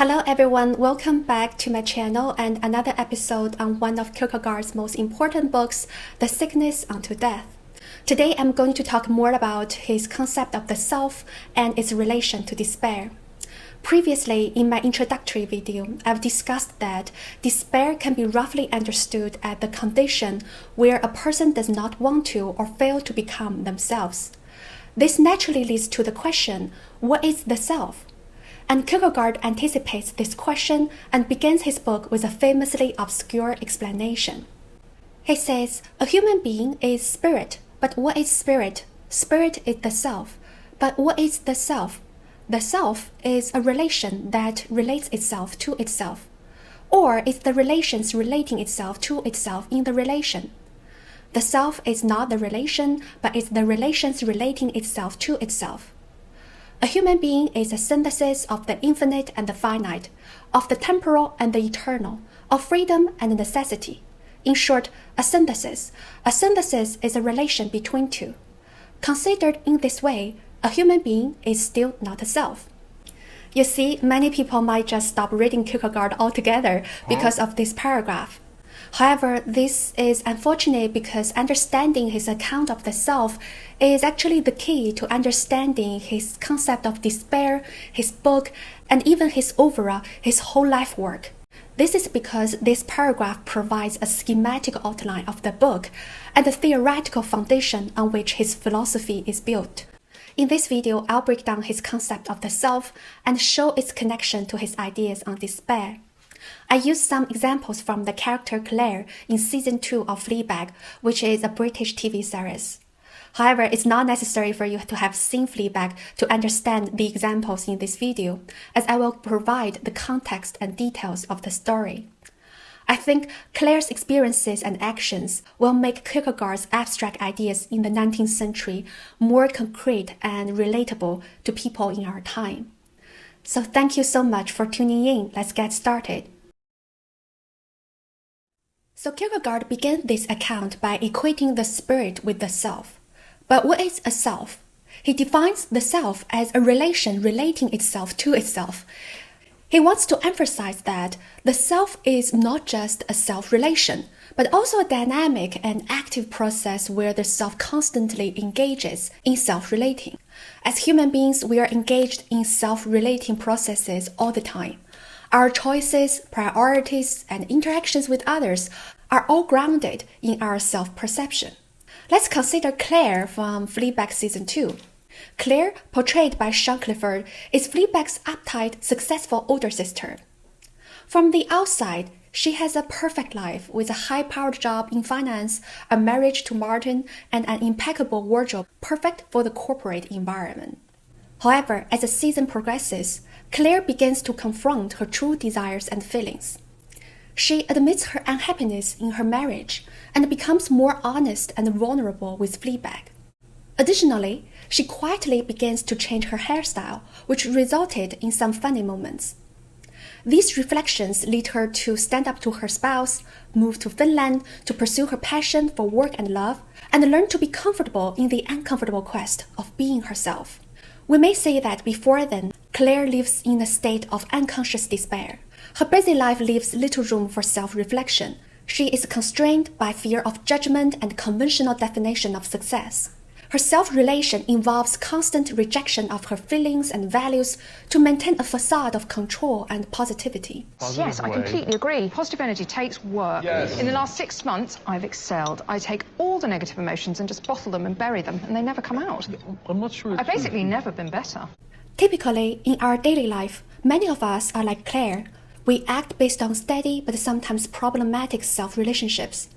Hello everyone, welcome back to my channel and another episode on one of Kierkegaard's most important books, The Sickness Unto Death. Today I'm going to talk more about his concept of the self and its relation to despair. Previously, in my introductory video, I've discussed that despair can be roughly understood as the condition where a person does not want to or fail to become themselves. This naturally leads to the question, what is the self? And Kierkegaard anticipates this question and begins his book with a famously obscure explanation. He says, a human being is spirit, but what is spirit? Spirit is the self. But what is the self? The self is a relation that relates itself to itself, or it's the relations relating itself to itself in the relation. The self is not the relation, but it's the relations relating itself to itself. A human being is a synthesis of the infinite and the finite, of the temporal and the eternal, of freedom and necessity. In short, a synthesis. A synthesis is a relation between two. Considered in this way, a human being is still not a self. You see, many people might just stop reading Kierkegaard altogether because of this paragraph. However, this is unfortunate because understanding his account of the self is actually the key to understanding his concept of despair, his book, and even his whole life work. This is because this paragraph provides a schematic outline of the book and the theoretical foundation on which his philosophy is built. In this video, I'll break down his concept of the self and show its connection to his ideas on despair. I used some examples from the character Claire in Season 2 of Fleabag, which is a British TV series. However, it's not necessary for you to have seen Fleabag to understand the examples in this video, as I will provide the context and details of the story. I think Claire's experiences and actions will make Kierkegaard's abstract ideas in the 19th century more concrete and relatable to people in our time. So thank you so much for tuning in. Let's get started. So Kierkegaard began this account by equating the spirit with the self. But what is a self? He defines the self as a relation relating itself to itself. He wants to emphasize that the self is not just a self-relation, but also a dynamic and active process where the self constantly engages in self-relating. As human beings, we are engaged in self-relating processes all the time. Our choices, priorities, and interactions with others are all grounded in our self-perception. Let's consider Claire from Fleabag Season 2. Claire, portrayed by Sean Clifford, is Fleabag's uptight, successful older sister. From the outside, she has a perfect life with a high-powered job in finance, a marriage to Martin, and an impeccable wardrobe perfect for the corporate environment. However, as the season progresses, Claire begins to confront her true desires and feelings. She admits her unhappiness in her marriage and becomes more honest and vulnerable with Fleabag. Additionally, she quietly begins to change her hairstyle, which resulted in some funny moments. These reflections lead her to stand up to her spouse, move to Finland to pursue her passion for work and love, and learn to be comfortable in the uncomfortable quest of being herself. We may say that before then, Claire lives in a state of unconscious despair. Her busy life leaves little room for self-reflection. She is constrained by fear of judgment and conventional definition of success. Her self-relation involves constant rejection of her feelings and values to maintain a facade of control and positivity. Yes, I completely agree. Positive energy takes work. Yes. In the last 6 months, I've excelled. I take all the negative emotions and just bottle them and bury them, and they never come out. I'm not sure. I've basically never been better. Typically, in our daily life, many of us are like Claire. We act based on steady but sometimes problematic self-relationships.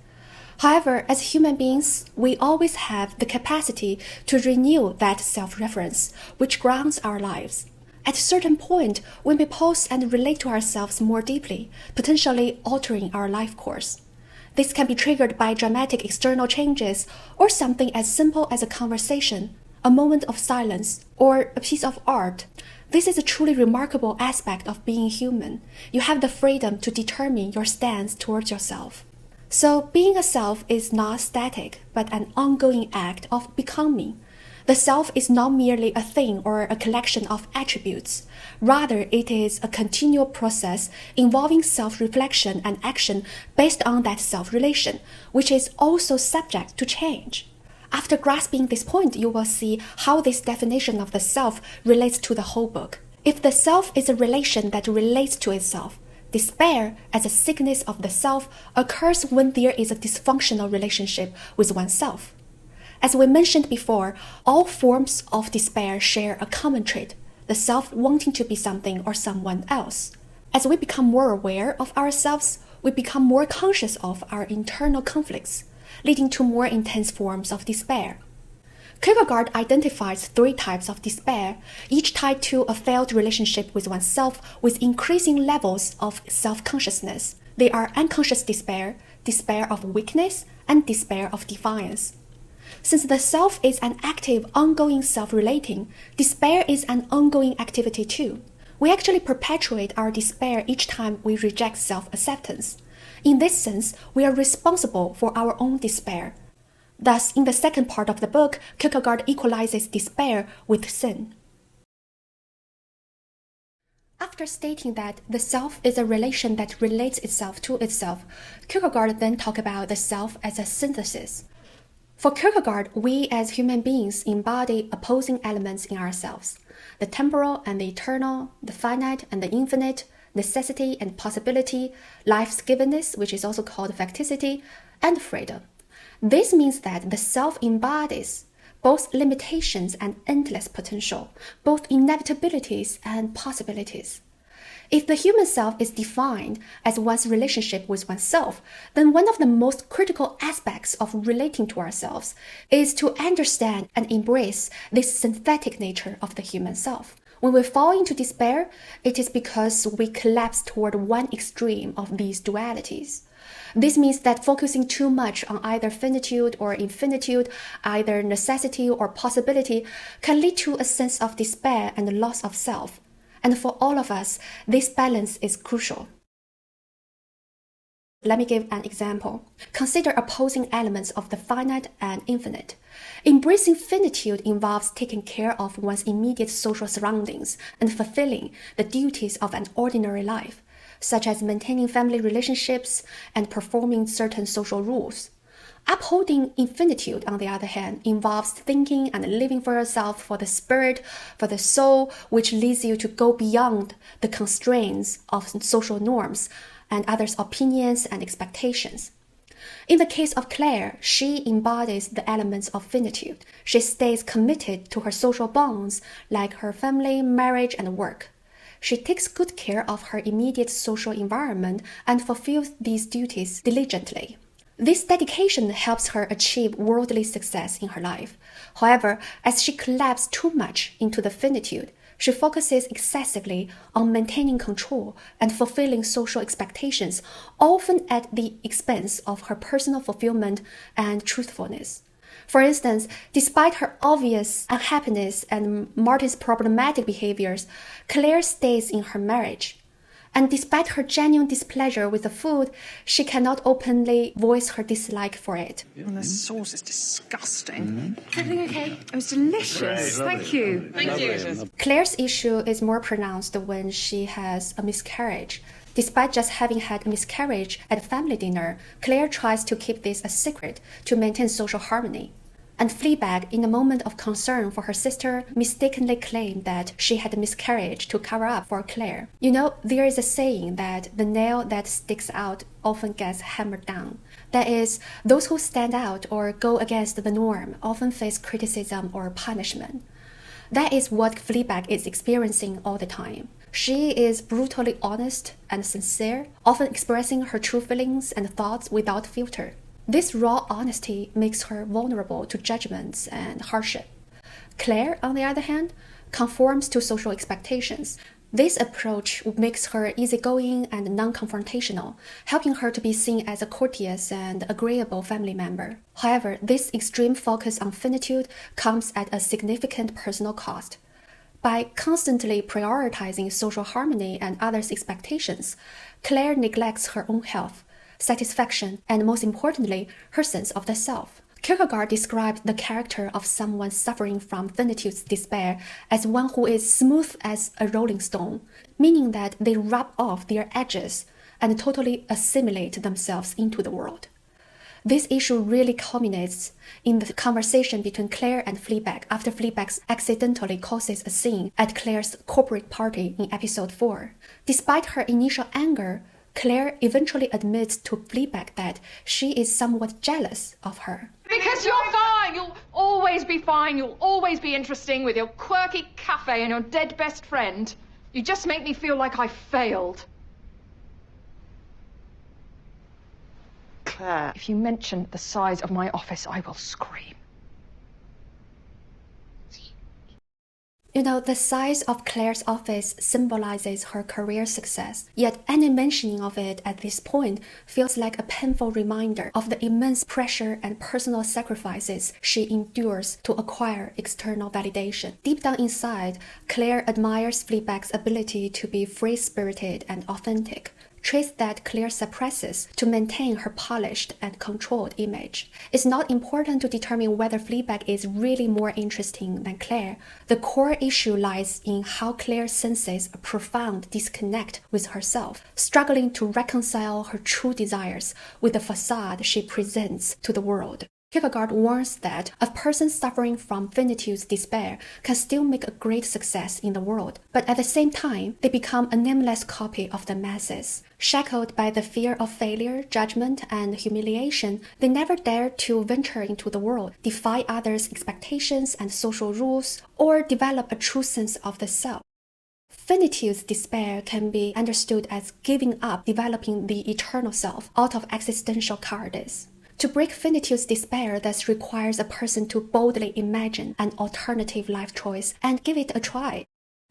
However, as human beings, we always have the capacity to renew that self-reference, which grounds our lives. At a certain point, we may pause and relate to ourselves more deeply, potentially altering our life course. This can be triggered by dramatic external changes or something as simple as a conversation, a moment of silence, or a piece of art. This is a truly remarkable aspect of being human. You have the freedom to determine your stance towards yourself. So being a self is not static, but an ongoing act of becoming. The self is not merely a thing or a collection of attributes. Rather, it is a continual process involving self-reflection and action based on that self-relation, which is also subject to change. After grasping this point, you will see how this definition of the self relates to the whole book. If the self is a relation that relates to itself, despair as a sickness of the self occurs when there is a dysfunctional relationship with oneself. As we mentioned before, all forms of despair share a common trait, the self wanting to be something or someone else. As we become more aware of ourselves, we become more conscious of our internal conflicts, leading to more intense forms of despair. Kierkegaard identifies 3 types of despair, each tied to a failed relationship with oneself with increasing levels of self-consciousness. They are unconscious despair, despair of weakness, and despair of defiance. Since the self is an active, ongoing self-relating, despair is an ongoing activity too. We actually perpetuate our despair each time we reject self-acceptance. In this sense, we are responsible for our own despair. Thus, in the second part of the book, Kierkegaard equalizes despair with sin. After stating that the self is a relation that relates itself to itself, Kierkegaard then talks about the self as a synthesis. For Kierkegaard, we as human beings embody opposing elements in ourselves: the temporal and the eternal, the finite and the infinite, necessity and possibility, life's givenness, which is also called facticity, and freedom. This means that the self embodies both limitations and endless potential, both inevitabilities and possibilities. If the human self is defined as one's relationship with oneself, then one of the most critical aspects of relating to ourselves is to understand and embrace this synthetic nature of the human self. When we fall into despair, it is because we collapse toward one extreme of these dualities. This means that focusing too much on either finitude or infinitude, either necessity or possibility, can lead to a sense of despair and loss of self. And for all of us, this balance is crucial. Let me give an example. Consider opposing elements of the finite and infinite. Embracing finitude involves taking care of one's immediate social surroundings and fulfilling the duties of an ordinary life, such as maintaining family relationships and performing certain social rules. Upholding infinitude, on the other hand, involves thinking and living for yourself, for the spirit, for the soul, which leads you to go beyond the constraints of social norms and others' opinions and expectations. In the case of Claire, she embodies the elements of finitude. She stays committed to her social bonds, like her family, marriage, and work. She takes good care of her immediate social environment and fulfills these duties diligently. This dedication helps her achieve worldly success in her life. However, as she collapses too much into the finitude, she focuses excessively on maintaining control and fulfilling social expectations, often at the expense of her personal fulfillment and truthfulness. For instance, despite her obvious unhappiness and Martin's problematic behaviors, Claire stays in her marriage. And despite her genuine displeasure with the food, she cannot openly voice her dislike for it. And the sauce is disgusting. Is everything okay? It was delicious. Thank you. Thank you. Claire's issue is more pronounced when she has a miscarriage. Despite just having had a miscarriage at a family dinner, Claire tries to keep this a secret to maintain social harmony. And Fleabag, in a moment of concern for her sister, mistakenly claimed that she had a miscarriage to cover up for Claire. You know, there is a saying that the nail that sticks out often gets hammered down. That is, those who stand out or go against the norm often face criticism or punishment. That is what Fleabag is experiencing all the time. She is brutally honest and sincere, often expressing her true feelings and thoughts without filter. This raw honesty makes her vulnerable to judgments and hardship. Claire, on the other hand, conforms to social expectations. This approach makes her easygoing and non-confrontational, helping her to be seen as a courteous and agreeable family member. However, this extreme focus on finitude comes at a significant personal cost. By constantly prioritizing social harmony and others' expectations, Claire neglects her own health, satisfaction, and most importantly, her sense of the self. Kierkegaard described the character of someone suffering from finitude's despair as one who is smooth as a rolling stone, meaning that they rub off their edges and totally assimilate themselves into the world. This issue really culminates in the conversation between Claire and Fleabag after Fleabag accidentally causes a scene at Claire's corporate party in episode 4. Despite her initial anger, Claire eventually admits to Fleabag that she is somewhat jealous of her. Because you're fine. You'll always be fine. You'll always be interesting with your quirky cafe and your dead best friend. You just make me feel like I failed. Claire, if you mention the size of my office, I will scream. You know, the size of Claire's office symbolizes her career success, yet any mentioning of it at this point feels like a painful reminder of the immense pressure and personal sacrifices she endures to acquire external validation. Deep down inside, Claire admires Fleabag's ability to be free-spirited and authentic, traits that Claire suppresses to maintain her polished and controlled image. It's not important to determine whether Fleabag is really more interesting than Claire. The core issue lies in how Claire senses a profound disconnect with herself, struggling to reconcile her true desires with the facade she presents to the world. Kierkegaard warns that a person suffering from finitude's despair can still make a great success in the world, but at the same time, they become a nameless copy of the masses. Shackled by the fear of failure, judgment, and humiliation, they never dare to venture into the world, defy others' expectations and social rules, or develop a true sense of the self. Finitude's despair can be understood as giving up developing the eternal self out of existential cowardice. To break finitude's despair thus requires a person to boldly imagine an alternative life choice and give it a try.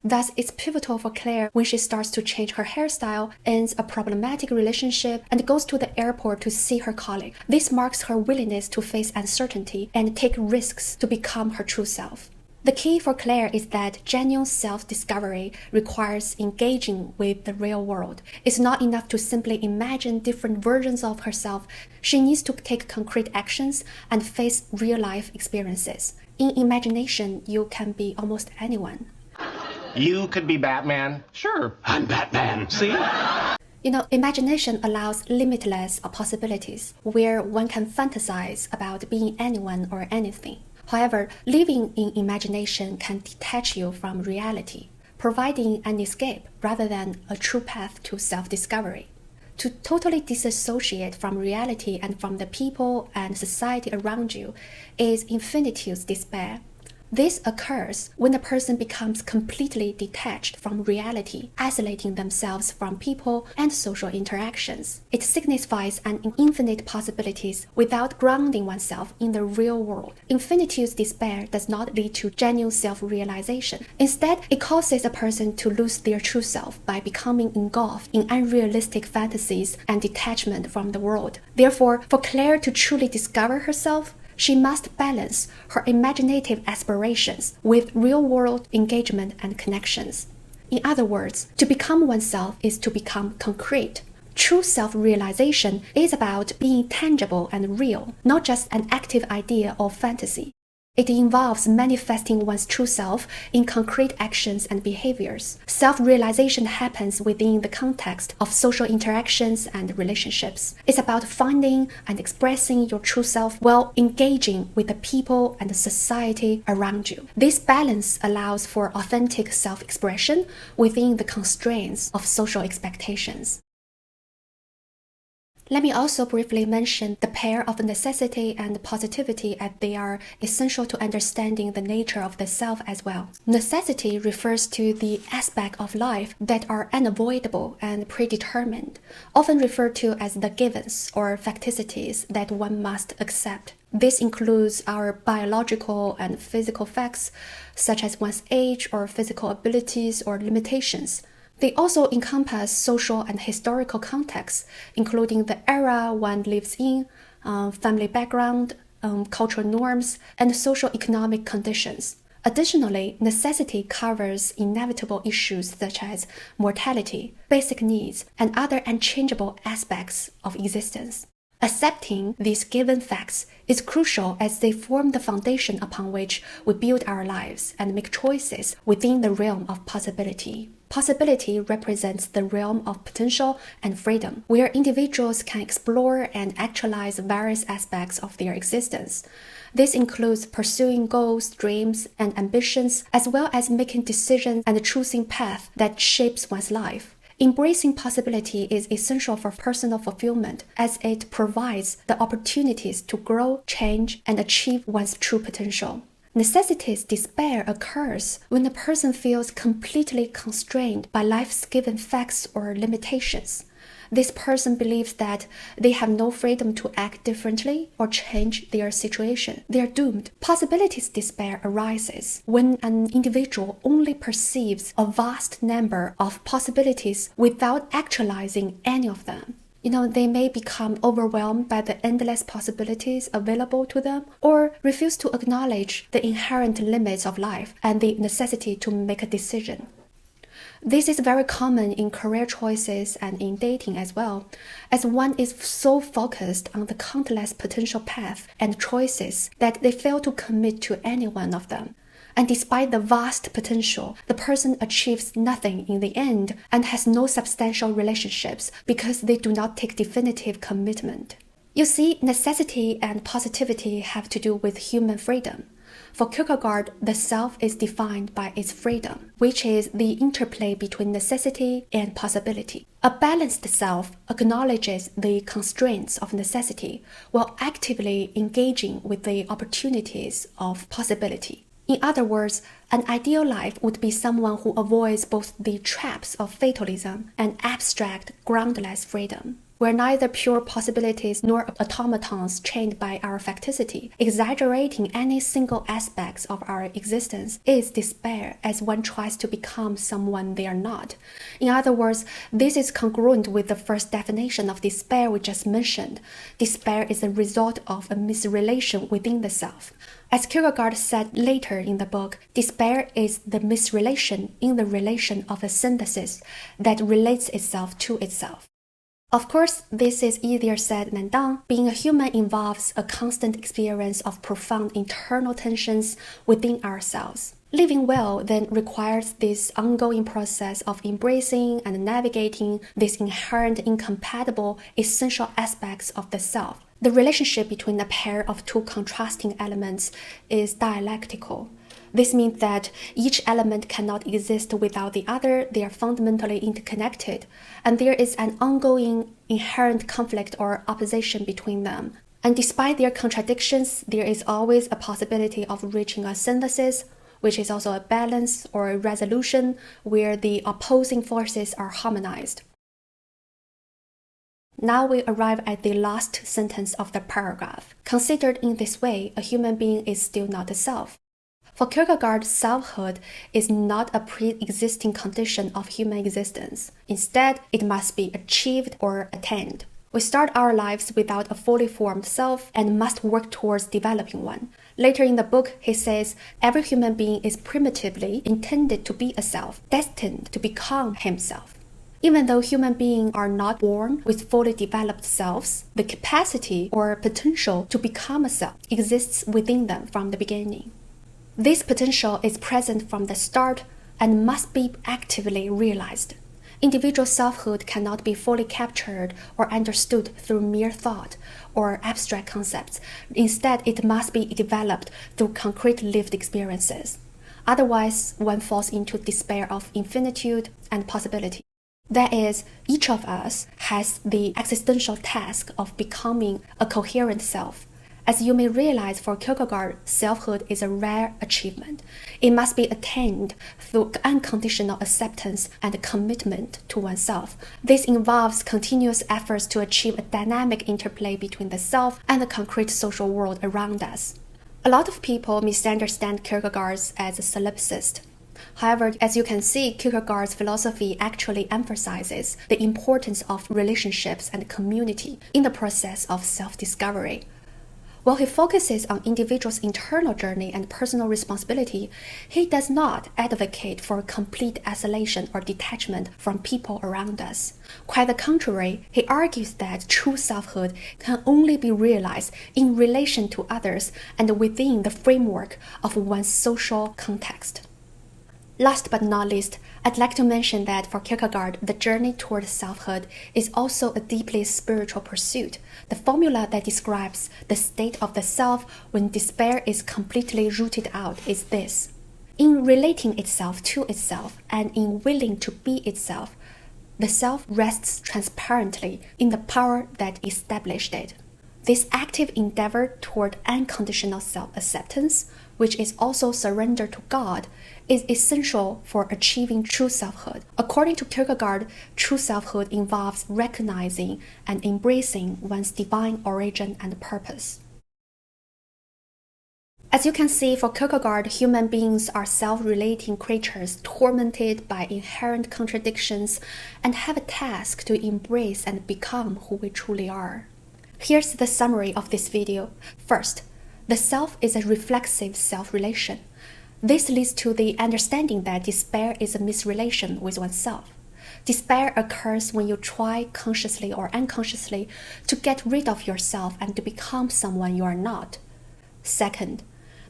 Thus, it's pivotal for Claire when she starts to change her hairstyle, ends a problematic relationship, and goes to the airport to see her colleague. This marks her willingness to face uncertainty and take risks to become her true self. The key for Claire is that genuine self-discovery requires engaging with the real world. It's not enough to simply imagine different versions of herself. She needs to take concrete actions and face real-life experiences. In imagination, you can be almost anyone. You could be Batman. Sure, I'm Batman. See? You know, imagination allows limitless possibilities, where one can fantasize about being anyone or anything. However, living in imagination can detach you from reality, providing an escape rather than a true path to self-discovery. To totally disassociate from reality and from the people and society around you is infinitude's despair. This occurs when a person becomes completely detached from reality, isolating themselves from people and social interactions. It signifies an infinite possibilities without grounding oneself in the real world. Infinitude's despair does not lead to genuine self-realization. Instead, it causes a person to lose their true self by becoming engulfed in unrealistic fantasies and detachment from the world. Therefore, for Claire to truly discover herself, she must balance her imaginative aspirations with real-world engagement and connections. In other words, to become oneself is to become concrete. True self-realization is about being tangible and real, not just an active idea or fantasy. It involves manifesting one's true self in concrete actions and behaviors. Self-realization happens within the context of social interactions and relationships. It's about finding and expressing your true self while engaging with the people and the society around you. This balance allows for authentic self-expression within the constraints of social expectations. Let me also briefly mention the pair of necessity and positivity, as they are essential to understanding the nature of the self as well. Necessity refers to the aspects of life that are unavoidable and predetermined, often referred to as the givens or facticities that one must accept. This includes our biological and physical facts, such as one's age or physical abilities or limitations. They also encompass social and historical contexts, including the era one lives in, family background, cultural norms, and socio-economic conditions. Additionally, necessity covers inevitable issues such as mortality, basic needs, and other unchangeable aspects of existence. Accepting these given facts is crucial as they form the foundation upon which we build our lives and make choices within the realm of possibility. Possibility represents the realm of potential and freedom, where individuals can explore and actualize various aspects of their existence. This includes pursuing goals, dreams, and ambitions, as well as making decisions and choosing paths that shapes one's life. Embracing possibility is essential for personal fulfillment as it provides the opportunities to grow, change, and achieve one's true potential. Necessities despair occurs when a person feels completely constrained by life's given facts or limitations. This person believes that they have no freedom to act differently or change their situation. They are doomed. Possibilities despair arises when an individual only perceives a vast number of possibilities without actualizing any of them. They may become overwhelmed by the endless possibilities available to them or refuse to acknowledge the inherent limits of life and the necessity to make a decision. This is very common in career choices and in dating as well, as one is so focused on the countless potential paths and choices that they fail to commit to any one of them. And despite the vast potential, the person achieves nothing in the end and has no substantial relationships because they do not take definitive commitment. You see, necessity and positivity have to do with human freedom. For Kierkegaard, the self is defined by its freedom, which is the interplay between necessity and possibility. A balanced self acknowledges the constraints of necessity while actively engaging with the opportunities of possibility. In other words, an ideal life would be someone who avoids both the traps of fatalism and abstract, groundless freedom, where neither pure possibilities nor automatons chained by our facticity, exaggerating any single aspects of our existence, is despair as one tries to become someone they are not. In other words, this is congruent with the first definition of despair we just mentioned. Despair is a result of a misrelation within the self. As Kierkegaard said later in the book, despair is the misrelation in the relation of a synthesis that relates itself to itself. Of course, this is easier said than done. Being a human involves a constant experience of profound internal tensions within ourselves. Living well then requires this ongoing process of embracing and navigating these inherent incompatible essential aspects of the self. The relationship between a pair of two contrasting elements is dialectical. This means that each element cannot exist without the other. They are fundamentally interconnected, and there is an ongoing inherent conflict or opposition between them. And despite their contradictions, there is always a possibility of reaching a synthesis, which is also a balance or a resolution where the opposing forces are harmonized. Now we arrive at the last sentence of the paragraph. Considered in this way, a human being is still not a self. For Kierkegaard, selfhood is not a pre-existing condition of human existence. Instead, it must be achieved or attained. We start our lives without a fully formed self and must work towards developing one. Later in the book, he says, every human being is primitively intended to be a self, destined to become himself. Even though human beings are not born with fully developed selves, the capacity or potential to become a self exists within them from the beginning. This potential is present from the start and must be actively realized. Individual selfhood cannot be fully captured or understood through mere thought or abstract concepts. Instead, it must be developed through concrete lived experiences. Otherwise, one falls into despair of infinitude and possibility. That is, each of us has the existential task of becoming a coherent self. As you may realize, for Kierkegaard, selfhood is a rare achievement. It must be attained through unconditional acceptance and commitment to oneself. This involves continuous efforts to achieve a dynamic interplay between the self and the concrete social world around us. A lot of people misunderstand Kierkegaard as a solipsist. However, as you can see, Kierkegaard's philosophy actually emphasizes the importance of relationships and community in the process of self-discovery. While he focuses on individuals' internal journey and personal responsibility, he does not advocate for complete isolation or detachment from people around us. Quite the contrary, he argues that true selfhood can only be realized in relation to others and within the framework of one's social context. Last but not least, I'd like to mention that for Kierkegaard, the journey toward selfhood is also a deeply spiritual pursuit, the formula that describes the state of the self when despair is completely rooted out is this: in relating itself to itself and in willing to be itself, the self rests transparently in the power that established it. This active endeavor toward unconditional self-acceptance, which is also surrender to God, is essential for achieving true selfhood. According to Kierkegaard, true selfhood involves recognizing and embracing one's divine origin and purpose. As you can see, for Kierkegaard, human beings are self-relating creatures tormented by inherent contradictions and have a task to embrace and become who we truly are. Here's the summary of this video. First, the self is a reflexive self-relation. This leads to the understanding that despair is a misrelation with oneself. Despair occurs when you try consciously or unconsciously to get rid of yourself and to become someone you are not. Second,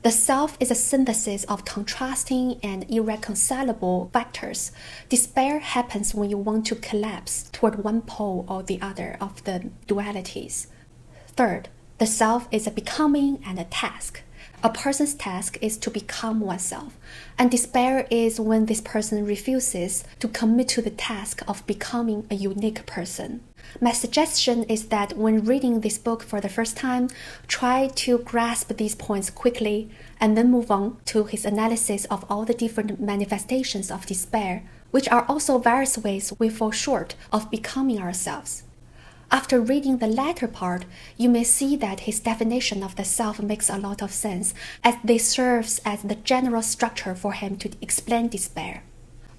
the self is a synthesis of contrasting and irreconcilable factors. Despair happens when you want to collapse toward one pole or the other of the dualities. Third, the self is a becoming and a task. A person's task is to become oneself, and despair is when this person refuses to commit to the task of becoming a unique person. My suggestion is that when reading this book for the first time, try to grasp these points quickly and then move on to his analysis of all the different manifestations of despair, which are also various ways we fall short of becoming ourselves. After reading the latter part, you may see that his definition of the self makes a lot of sense, as this serves as the general structure for him to explain despair.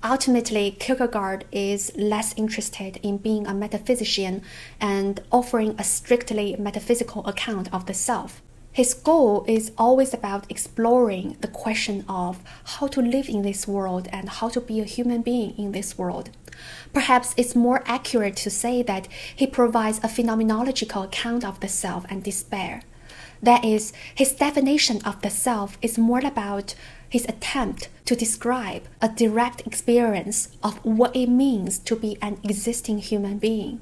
Ultimately, Kierkegaard is less interested in being a metaphysician and offering a strictly metaphysical account of the self. His goal is always about exploring the question of how to live in this world and how to be a human being in this world. Perhaps it's more accurate to say that he provides a phenomenological account of the self and despair. That is, his definition of the self is more about his attempt to describe a direct experience of what it means to be an existing human being.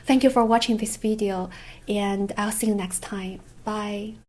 Thank you for watching this video, and I'll see you next time. Bye.